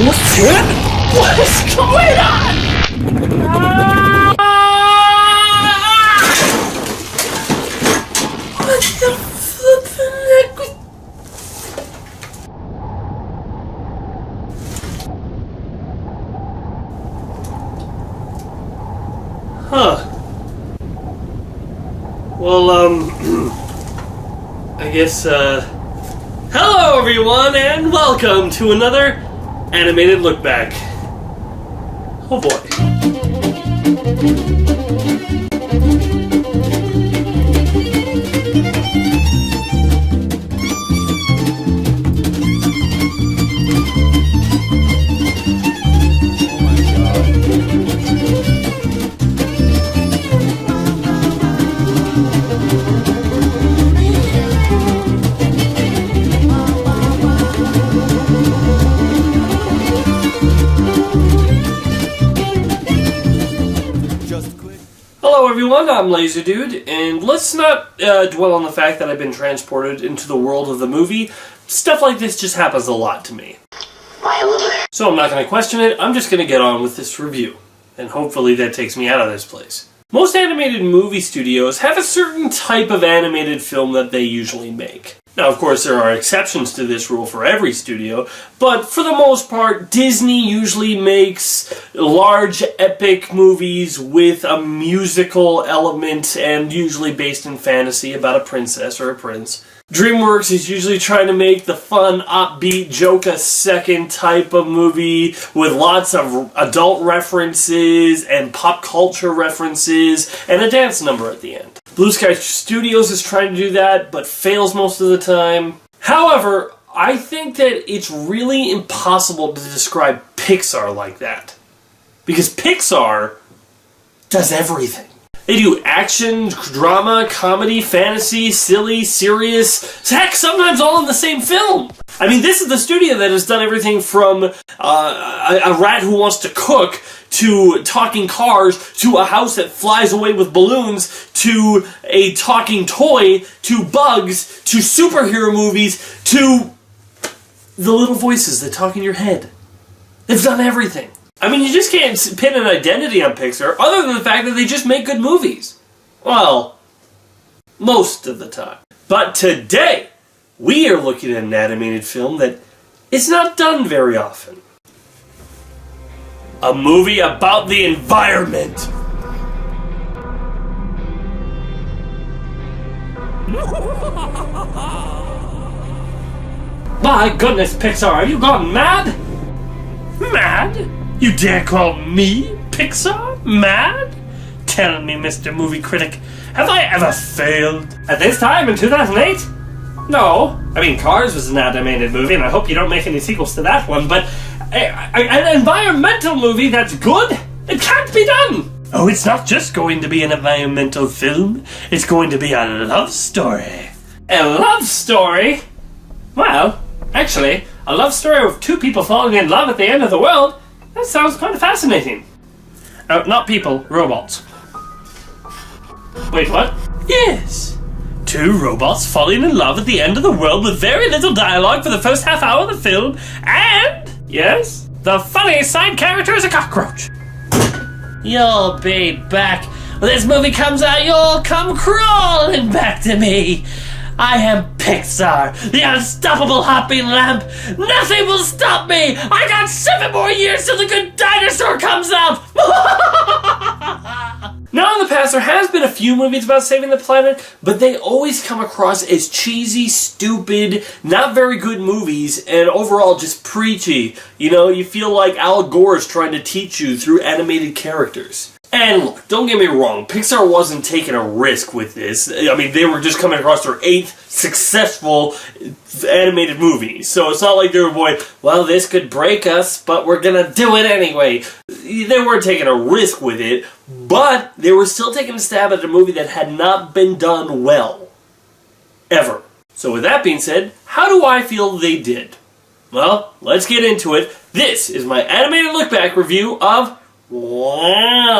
What is going on? What the flippin' heck? Huh. Well, I guess, hello everyone, and welcome to another animated look back. Oh boy. Hello everyone, I'm Lazerdude, and let's not dwell on the fact that I've been transported into the world of the movie. Stuff like this just happens a lot to me. So I'm not going to question it, I'm just going to get on with this review. And hopefully that takes me out of this place. Most animated movie studios have a certain type of animated film that they usually make. Now, of course, there are exceptions to this rule for every studio, but for the most part, Disney usually makes large, epic movies with a musical element and usually based in fantasy about a princess or a prince. DreamWorks is usually trying to make the fun, upbeat, joke-a-second type of movie with lots of adult references and pop culture references and a dance number at the end. Blue Sky Studios is trying to do that, but fails most of the time. However, I think that it's really impossible to describe Pixar like that. Because Pixar does everything. They do action, drama, comedy, fantasy, silly, serious, heck, sometimes all in the same film. I mean, this is the studio that has done everything from a rat who wants to cook, to talking cars, to a house that flies away with balloons, to a talking toy, to bugs, to superhero movies, to the little voices that talk in your head. They've done everything. I mean, you just can't pin an identity on Pixar other than the fact that they just make good movies. Well, most of the time. But today, we are looking at an animated film that is not done very often. A movie about the environment. My goodness, Pixar, are you gone mad? Mad? You dare call me, Pixar, mad? Tell me, Mr. Movie Critic, have I ever failed? At this time, in 2008? No. I mean, Cars was an animated movie, and I hope you don't make any sequels to that one, but an environmental movie that's good? It can't be done! Oh, it's not just going to be an environmental film, it's going to be a love story. A love story? Well, actually, a love story of two people falling in love at the end of the world? That sounds kind of fascinating. Not people, robots. Wait, what? Yes. Two robots falling in love at the end of the world with very little dialogue for the first half hour of the film, and, yes, the funny side character is a cockroach. You'll be back. When this movie comes out, you'll come crawling back to me. I am Pixar, the unstoppable hopping lamp. Nothing will stop me. I got 7 more years till the good dinosaur comes out. Now in the past, there has been a few movies about saving the planet, but they always come across as cheesy, stupid, not very good movies, and overall just preachy. You know, you feel like Al Gore is trying to teach you through animated characters. And look, don't get me wrong, Pixar wasn't taking a risk with this. I mean, they were just coming across their 8th successful animated movie. So it's not like they were going, well, this could break us, but we're gonna do it anyway. They weren't taking a risk with it, but they were still taking a stab at a movie that had not been done well. Ever. So with that being said, how do I feel they did? Well, let's get into it. This is my animated look back review of WALL-E.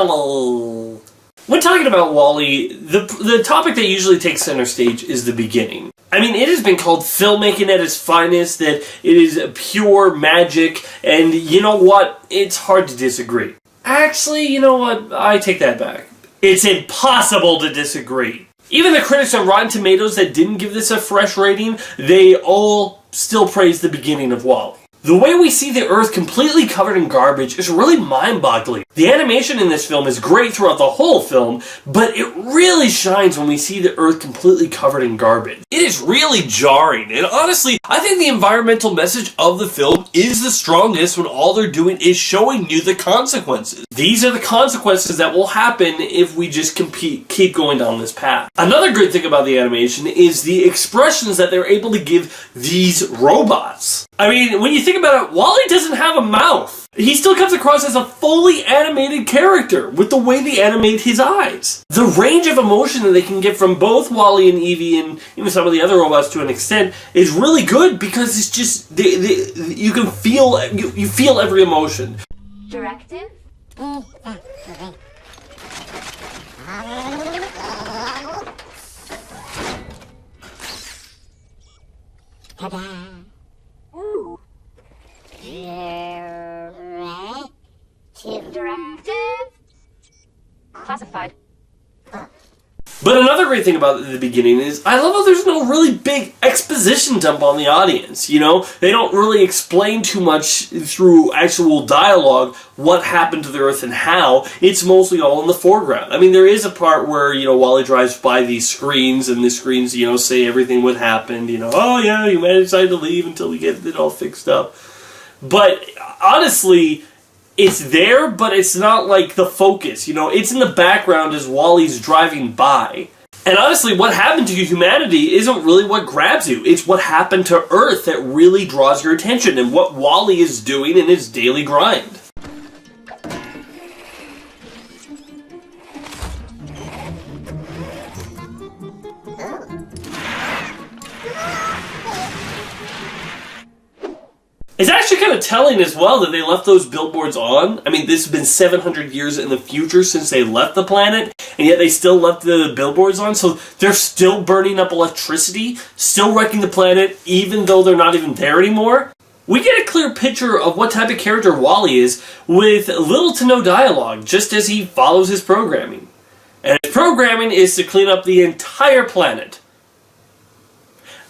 When talking about WALL-E, the topic that usually takes center stage is the beginning. I mean, it has been called filmmaking at its finest, that it is pure magic, and you know what? It's hard to disagree. Actually, you know what? I take that back. It's impossible to disagree. Even the critics on Rotten Tomatoes that didn't give this a fresh rating, they all still praise the beginning of WALL-E. The way we see the Earth completely covered in garbage is really mind-boggling. The animation in this film is great throughout the whole film, but it really shines when we see the Earth completely covered in garbage. It is really jarring, and honestly, I think the environmental message of the film is the strongest when all they're doing is showing you the consequences. These are the consequences that will happen if we just keep going down this path. Another great thing about the animation is the expressions that they're able to give these robots. I mean, when you think about it, WALL-E doesn't have a mouth. He still comes across as a fully animated character with the way they animate his eyes. The range of emotion that they can get from both WALL-E and Evie, and even some of the other robots to an extent, is really good because it's just you can feel you feel every emotion. Directive? Ta-da! Ooh. Directive? Classified. But another great thing about the beginning is, I love how there's no really big exposition dump on the audience, you know? They don't really explain too much through actual dialogue what happened to the Earth and how. It's mostly all in the foreground. I mean, there is a part where, you know, WALL-E drives by these screens, and the screens, you know, say everything what happened, you know, oh yeah, humanity decided to leave until we get it all fixed up. But, honestly, it's there, but it's not like the focus, you know? It's in the background as WALL-E's driving by. And honestly, what happened to humanity isn't really what grabs you. It's what happened to Earth that really draws your attention, and what WALL-E is doing in his daily grind. It's actually kind of telling as well that they left those billboards on. I mean, this has been 700 years in the future since they left the planet, and yet they still left the billboards on, so they're still burning up electricity, still wrecking the planet, even though they're not even there anymore. We get a clear picture of what type of character WALL-E is with little to no dialogue, just as he follows his programming. And his programming is to clean up the entire planet.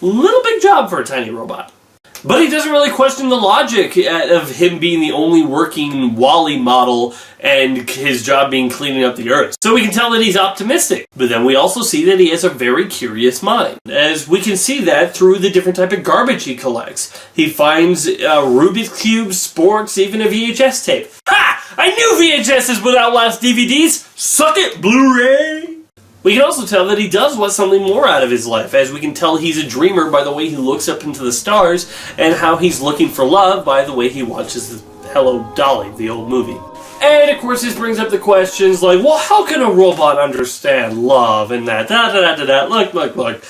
Little big job for a tiny robot. But he doesn't really question the logic of him being the only working WALL-E model and his job being cleaning up the Earth. So we can tell that he's optimistic. But then we also see that he has a very curious mind, as we can see that through the different type of garbage he collects. He finds Rubik's Cubes, sporks, even a VHS tape. Ha! I knew VHSs would outlast DVDs! Suck it, Blu-ray! We can also tell that he does want something more out of his life, as we can tell he's a dreamer by the way he looks up into the stars, and how he's looking for love by the way he watches Hello, Dolly, the old movie. And of course this brings up the questions like, well, how can a robot understand love and that, Look.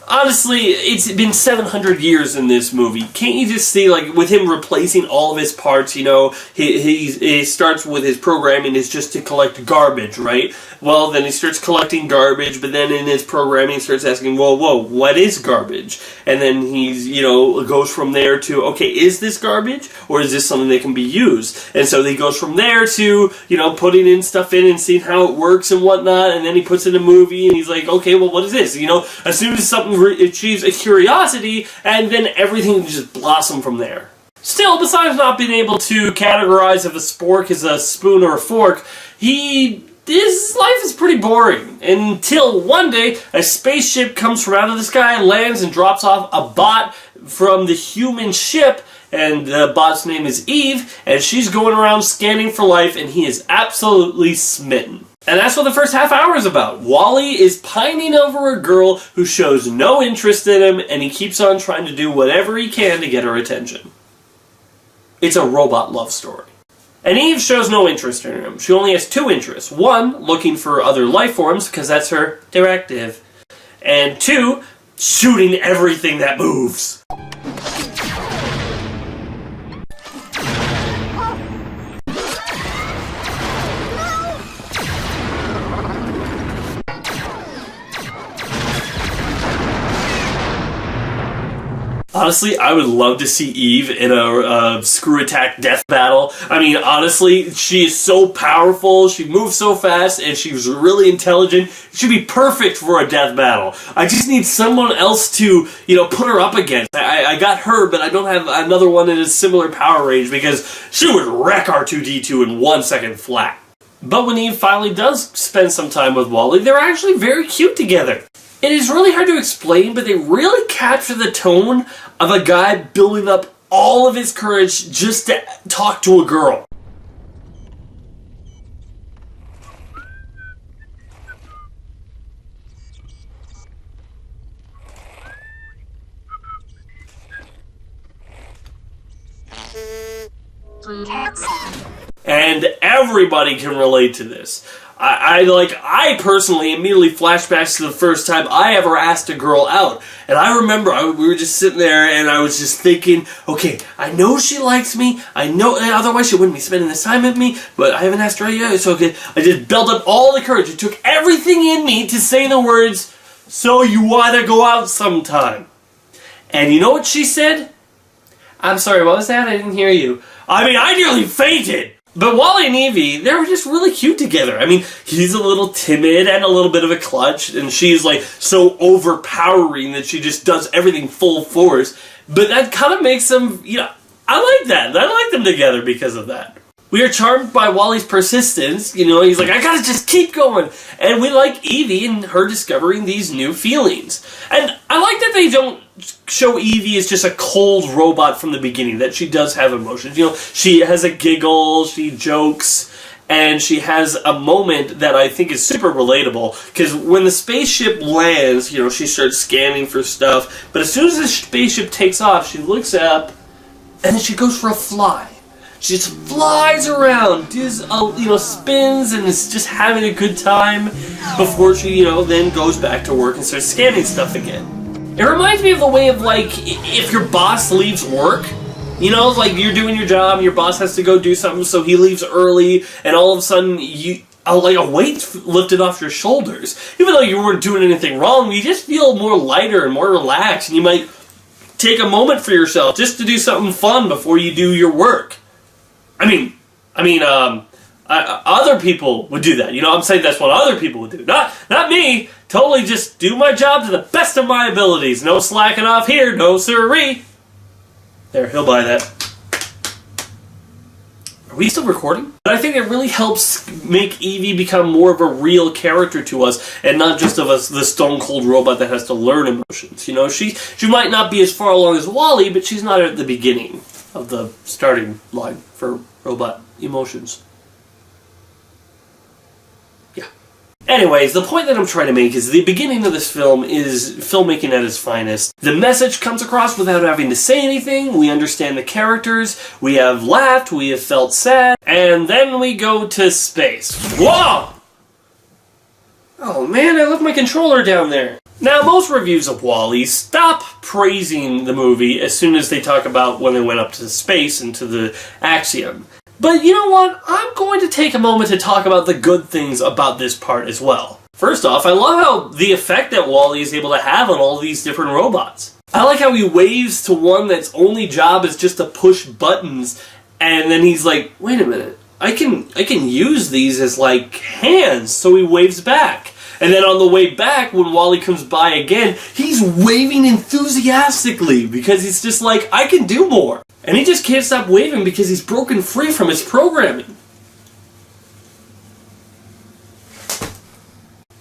Honestly, it's been 700 years in this movie. Can't you just see, like, with him replacing all of his parts, you know, he starts with his programming is just to collect garbage, right? Well, then he starts collecting garbage, but then in his programming he starts asking, whoa, what is garbage? And then he's, you know, goes from there to, okay, is this garbage? Or is this something that can be used? And so he goes from there to, you know, putting in stuff in and seeing how it works and whatnot, and then he puts in a movie and he's like, okay, well, what is this? You know, as soon as something achieves a curiosity, and then everything just blossoms from there. Still, besides not being able to categorize if a spork is a spoon or a fork, his life is pretty boring. Until one day, a spaceship comes from out of the sky, lands, and drops off a bot from the human ship, and the bot's name is Eve, and she's going around scanning for life, and he is absolutely smitten. And that's what the first half hour is about. WALL-E is pining over a girl who shows no interest in him, and he keeps on trying to do whatever he can to get her attention. It's a robot love story. And Eve shows no interest in him. She only has two interests. One, looking for other life forms, because that's her directive. And two, shooting everything that moves. Honestly, I would love to see Eve in a screw attack death battle. I mean, honestly, she is so powerful, she moves so fast, and she's really intelligent. She'd be perfect for a death battle. I just need someone else to, put her up against. I got her, but I don't have another one in a similar power range because she would wreck R2-D2 in 1 second flat. But when Eve finally does spend some time with Wally, they're actually very cute together. It is really hard to explain, but they really capture the tone of a guy building up all of his courage just to talk to a girl. And everybody can relate to this. I personally immediately flashbacks to the first time I ever asked a girl out. And I remember we were just sitting there and I was just thinking, okay, I know she likes me. I know, otherwise she wouldn't be spending this time with me, but I haven't asked her out yet. It's okay. I just built up all the courage. It took everything in me to say the words, "So you want to go out sometime?" And you know what she said? "I'm sorry, what was that? I didn't hear you." I mean, I nearly fainted. But Wally and Evie, they were just really cute together. I mean, he's a little timid and a little bit of a klutz, and she's like so overpowering that she just does everything full force. But that kind of makes them, I like that. I like them together because of that. We are charmed by Wally's persistence. He's like, I gotta just keep going. And we like Evie and her discovering these new feelings. And I like that they don't show Evie as just a cold robot from the beginning, that she does have emotions. She has a giggle, she jokes, and she has a moment that I think is super relatable. Because when the spaceship lands, she starts scanning for stuff. But as soon as the spaceship takes off, she looks up, and then she goes for a fly. She just flies around, does, spins, and is just having a good time before she, then goes back to work and starts scanning stuff again. It reminds me of the way of, if your boss leaves work, you're doing your job, and your boss has to go do something, so he leaves early, and all of a sudden, a weight's lifted off your shoulders. Even though you weren't doing anything wrong, you just feel more lighter and more relaxed, and you might take a moment for yourself just to do something fun before you do your work. Other people would do that. I'm saying that's what other people would do. Not me. Totally just do my job to the best of my abilities. No slacking off here. No siree. There, he'll buy that. Are we still recording? But I think it really helps make Evie become more of a real character to us, and not just of us, the stone-cold robot that has to learn emotions. She might not be as far along as Wally, but she's not at the beginning of the starting line for robot emotions. Yeah. Anyways, the point that I'm trying to make is the beginning of this film is filmmaking at its finest. The message comes across without having to say anything. We understand the characters. We have laughed. We have felt sad. And then we go to space. Whoa! Oh man, I left my controller down there. Now, most reviews of WALL-E stop praising the movie as soon as they talk about when they went up to space and to the Axiom. But you know what? I'm going to take a moment to talk about the good things about this part as well. First off, I love how the effect that WALL-E is able to have on all these different robots. I like how he waves to one that's only job is just to push buttons, and then he's like, wait a minute, I can use these as like hands, so he waves back. And then on the way back, when Wally comes by again, he's waving enthusiastically because he's just like, I can do more. And he just can't stop waving because he's broken free from his programming.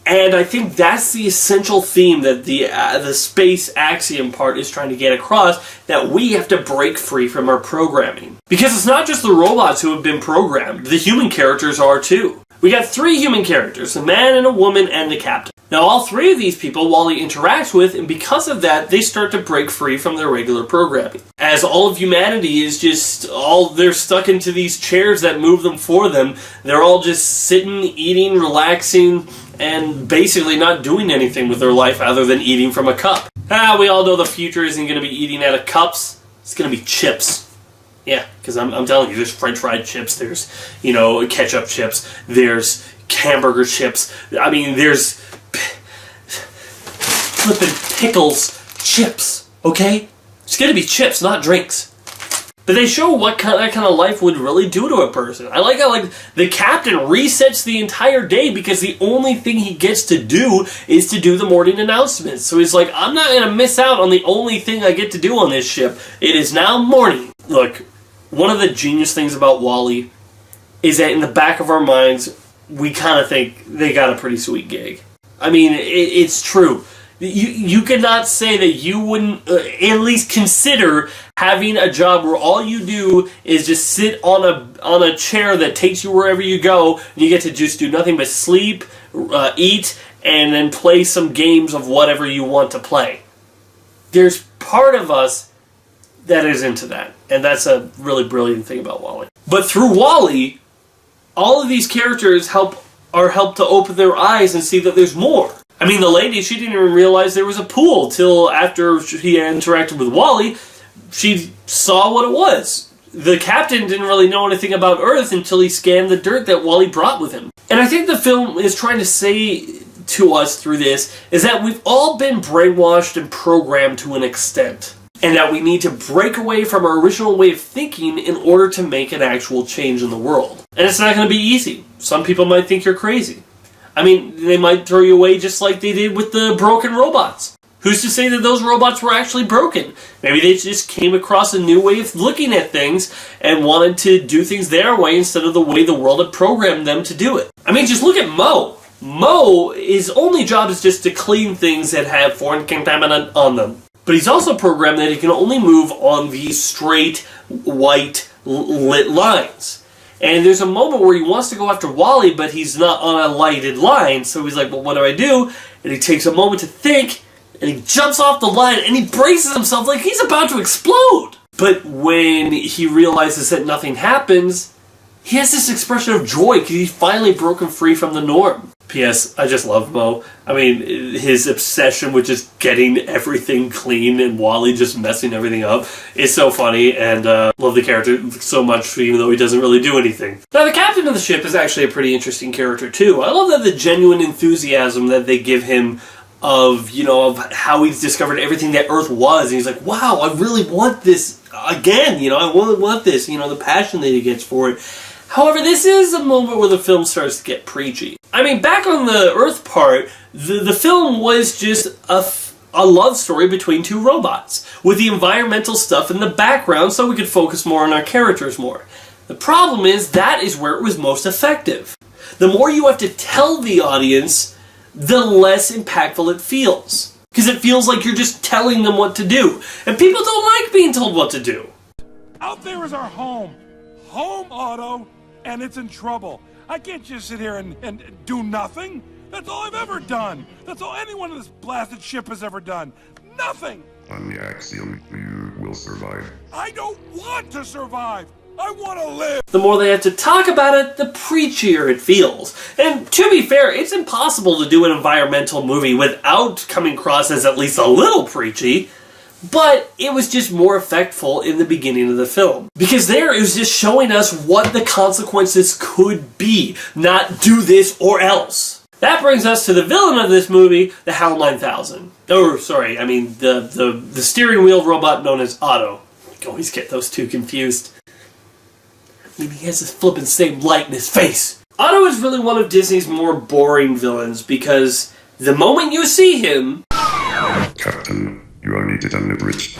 And I think that's the essential theme that the space axiom part is trying to get across, that we have to break free from our programming. Because it's not just the robots who have been programmed, the human characters are too. We got 3 human characters, a man and a woman and the captain. Now all 3 of these people Wally interacts with, and because of that, they start to break free from their regular programming. As all of humanity is just, they're stuck into these chairs that move them for them. They're all just sitting, eating, relaxing, and basically not doing anything with their life other than eating from a cup. We all know the future isn't going to be eating out of cups. It's going to be chips. Yeah, because I'm telling you, there's french fried chips, there's, ketchup chips, there's hamburger chips, there's flippin' pickles chips, okay? It's gonna be chips, not drinks. But they show what that kind of life would really do to a person. I like how the captain resets the entire day because the only thing he gets to do is to do the morning announcements. So he's like, I'm not going to miss out on the only thing I get to do on this ship. It is now morning. Look, one of the genius things about WALL-E is that in the back of our minds, we kind of think they got a pretty sweet gig. I mean, it's true. You cannot say that you wouldn't at least consider having a job where all you do is just sit on a chair that takes you wherever you go, and you get to just do nothing but sleep, eat, and then play some games of whatever you want to play. There's part of us that is into that, and that's a really brilliant thing about WALL-E. But through WALL-E, all of these characters are helped to open their eyes and see that there's more. I mean, the lady, she didn't even realize there was a pool till after he interacted with WALL-E. She saw what it was. The captain didn't really know anything about Earth until he scanned the dirt that WALL-E brought with him. And I think the film is trying to say to us through this is that we've all been brainwashed and programmed to an extent. And that we need to break away from our original way of thinking in order to make an actual change in the world. And it's not going to be easy. Some people might think you're crazy. I mean, they might throw you away just like they did with the broken robots. Who's to say that those robots were actually broken? Maybe they just came across a new way of looking at things and wanted to do things their way instead of the way the world had programmed them to do it. I mean, just look at Mo. Mo, his only job is just to clean things that have foreign contaminant on them. But he's also programmed that he can only move on these straight, white, lit lines. And there's a moment where he wants to go after WALL-E, but he's not on a lighted line. So he's like, well, what do I do? And he takes a moment to think, and he jumps off the line, and he braces himself like he's about to explode. But when he realizes that nothing happens, he has this expression of joy because he's finally broken free from the norm. P.S. I just love Mo. I mean, his obsession with just getting everything clean and WALL-E just messing everything up is so funny, and love the character so much even though he doesn't really do anything. Now, the captain of the ship is actually a pretty interesting character too. I love that the genuine enthusiasm that they give him of how he's discovered everything that Earth was, and he's like, wow, I really want this again, I want this, the passion that he gets for it. However, this is a moment where the film starts to get preachy. I mean, back on the Earth part, the film was just a love story between two robots, with the environmental stuff in the background so we could focus more on our characters more. The problem is, that is where it was most effective. The more you have to tell the audience, the less impactful it feels. Because it feels like you're just telling them what to do. And people don't like being told what to do. Out there is our home. Home, Otto. And it's in trouble. I can't just sit here and do nothing. That's all I've ever done. That's all anyone in this blasted ship has ever done. Nothing. On the axiom, you will survive. I don't want to survive. I want to live. The more they have to talk about it, the preachier it feels. And to be fair, it's impossible to do an environmental movie without coming across as at least a little preachy. But it was just more effectful in the beginning of the film. Because there it was just showing us what the consequences could be. Not do this or else. That brings us to the villain of this movie, the HAL 9000. The steering wheel robot known as Otto. I always get those two confused. I mean, he has this flippin' same light in his face. Otto is really one of Disney's more boring villains because the moment you see him... Captain, you are needed on the bridge.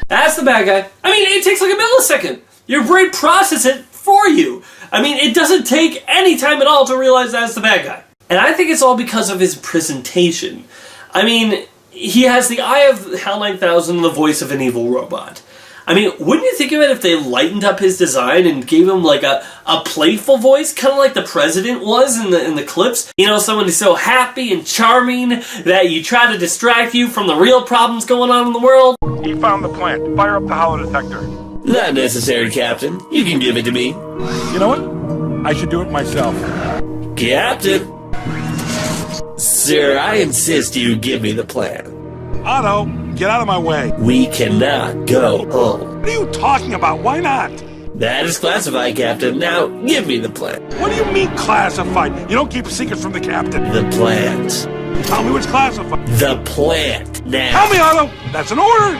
That's the bad guy. I mean, it takes like a millisecond. Your brain processes it for you. I mean, it doesn't take any time at all to realize that's the bad guy. And I think it's all because of his presentation. I mean, he has the eye of HAL 9000 and the voice of an evil robot. I mean, wouldn't you think of it if they lightened up his design and gave him like a playful voice, kind of like the president was in the clips? Someone who's so happy and charming that you try to distract you from the real problems going on in the world. He found the plant. Fire up the hollow detector. Not necessary, Captain. You can give it to me. You know what? I should do it myself. Captain. Sir, I insist you give me the plan. Otto, get out of my way. We cannot go home. What are you talking about? Why not? That is classified, Captain. Now, give me the plant. What do you mean classified? You don't keep secrets from the captain. The plant. Tell me what's classified. The plant. Now. Tell me, Otto. That's an order.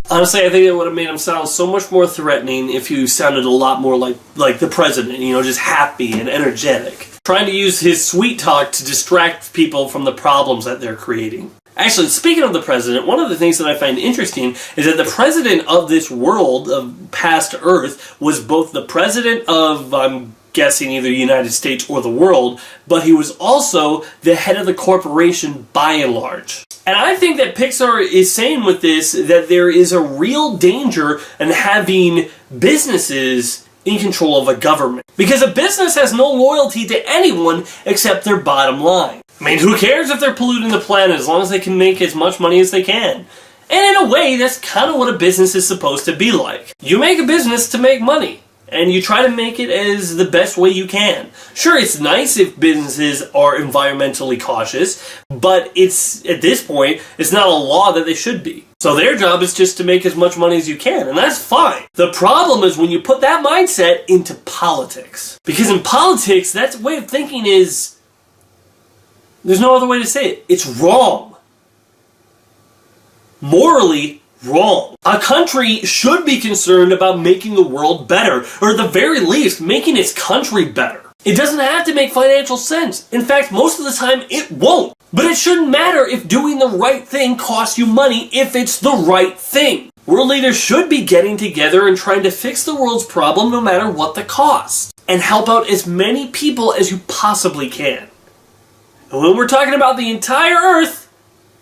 Honestly, I think it would have made him sound so much more threatening if he sounded a lot more like the president, you know, just happy and energetic. Trying to use his sweet talk to distract people from the problems that they're creating. Actually, speaking of the president, one of the things that I find interesting is that the president of this world, of past Earth, was both the president of, I'm guessing, either the United States or the world, but he was also the head of the corporation by and large. And I think that Pixar is saying with this that there is a real danger in having businesses in control of a government. Because a business has no loyalty to anyone except their bottom line. I mean, who cares if they're polluting the planet as long as they can make as much money as they can? And in a way, that's kind of what a business is supposed to be like. You make a business to make money, and you try to make it as the best way you can. Sure, it's nice if businesses are environmentally cautious, but it's, at this point, it's not a law that they should be. So their job is just to make as much money as you can, and that's fine. The problem is when you put that mindset into politics. Because in politics, that way of thinking is... there's no other way to say it. It's wrong. Morally wrong. A country should be concerned about making the world better, or at the very least, making its country better. It doesn't have to make financial sense. In fact, most of the time, it won't. But it shouldn't matter if doing the right thing costs you money if it's the right thing. World leaders should be getting together and trying to fix the world's problem no matter what the cost. And help out as many people as you possibly can. And when we're talking about the entire Earth,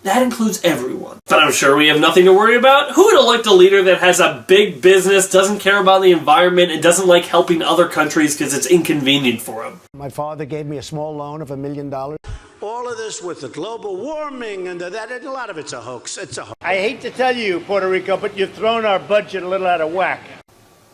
that includes everyone. But I'm sure we have nothing to worry about. Who would elect a leader that has a big business, doesn't care about the environment, and doesn't like helping other countries because it's inconvenient for him? My father gave me a small loan of $1 million. All of this with the global warming and that, and a lot of it's a hoax. It's a hoax. I hate to tell you, Puerto Rico, but you've thrown our budget a little out of whack.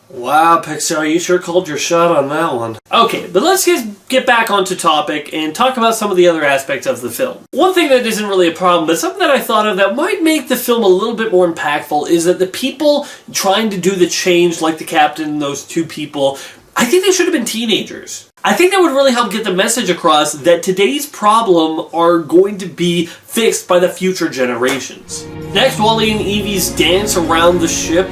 Wow, Pixar, you sure called your shot on that one. Okay, but let's get back onto topic and talk about some of the other aspects of the film. One thing that isn't really a problem, but something that I thought of that might make the film a little bit more impactful is that the people trying to do the change, like the captain and those two people, I think they should have been teenagers. I think that would really help get the message across that today's problem are going to be fixed by the future generations. Next, Wally and Evie's dance around the ship.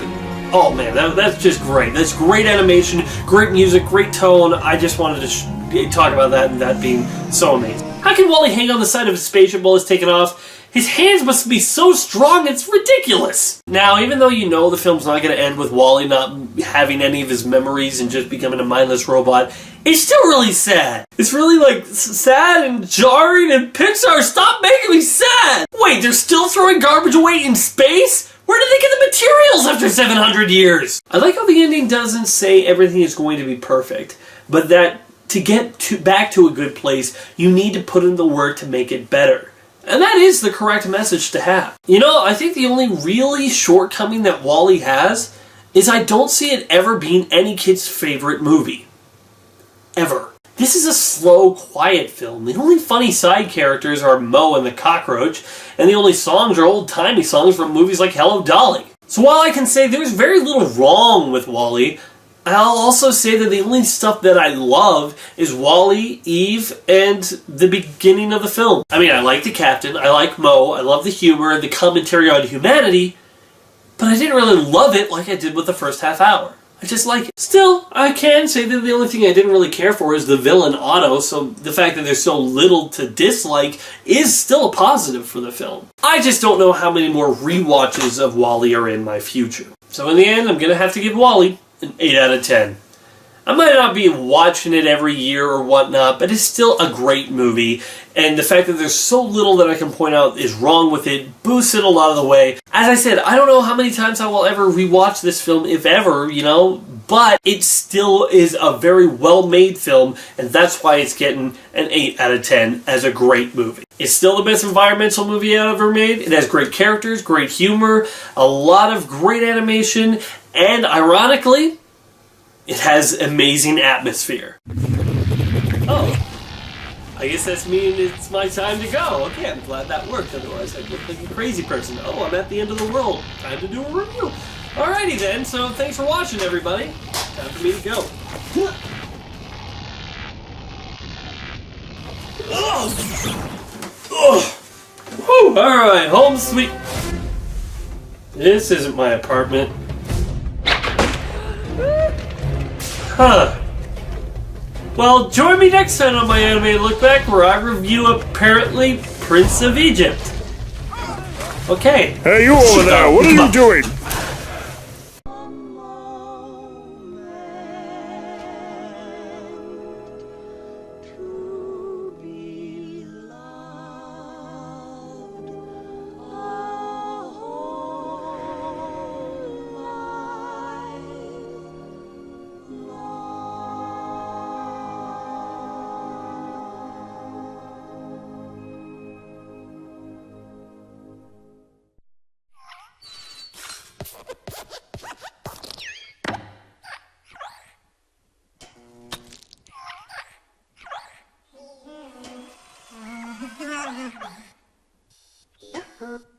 Oh man, that's just great. That's great animation, great music, great tone. I just wanted to talk about that and that being so amazing. How can Wally hang on the side of his spaceship while it's taken off? His hands must be so strong, it's ridiculous. Now, even though you know the film's not going to end with Wally not having any of his memories and just becoming a mindless robot, it's still really sad. It's really, like, sad and jarring, and Pixar, stop making me sad! Wait, they're still throwing garbage away in space? Where did they get the materials after 700 years? I like how the ending doesn't say everything is going to be perfect, but that to get back to a good place, you need to put in the work to make it better. And that is the correct message to have. You know, I think the only really shortcoming that Wall-E has is I don't see it ever being any kid's favorite movie. Ever. This is a slow, quiet film. The only funny side characters are Mo and the cockroach, and the only songs are old-timey songs from movies like Hello, Dolly. So while I can say there's very little wrong with Wall-E, I'll also say that the only stuff that I love is Wall-E, Eve, and the beginning of the film. I mean, I like the captain, I like Mo, I love the humor and the commentary on humanity, but I didn't really love it like I did with the first half hour. I just like it. Still, I can say that the only thing I didn't really care for is the villain Otto, so the fact that there's so little to dislike is still a positive for the film. I just don't know how many more rewatches of Wall-E are in my future. So in the end, I'm going to have to give Wall-E an 8 out of 10. I might not be watching it every year or whatnot, but it's still a great movie, and the fact that there's so little that I can point out is wrong with it boosts it a lot of the way. As I said, I don't know how many times I will ever rewatch this film, if ever, you know, but it still is a very well-made film, and that's why it's getting an 8 out of 10 as a great movie. It's still the best environmental movie I've ever made. It has great characters, great humor, a lot of great animation, and ironically, it has amazing atmosphere. Oh, I guess that's meaning it's my time to go. Okay, I'm glad that worked, otherwise I'd look like a crazy person. Oh, I'm at the end of the world. Time to do a review. Alrighty then, so thanks for watching, everybody. Time for me to go. Oh. Whew. Alright, home sweet... This isn't my apartment. Huh. Well, join me next time on my anime look back where I review apparently Prince of Egypt. Okay. Hey, you over there, what are you doing? Uh-huh.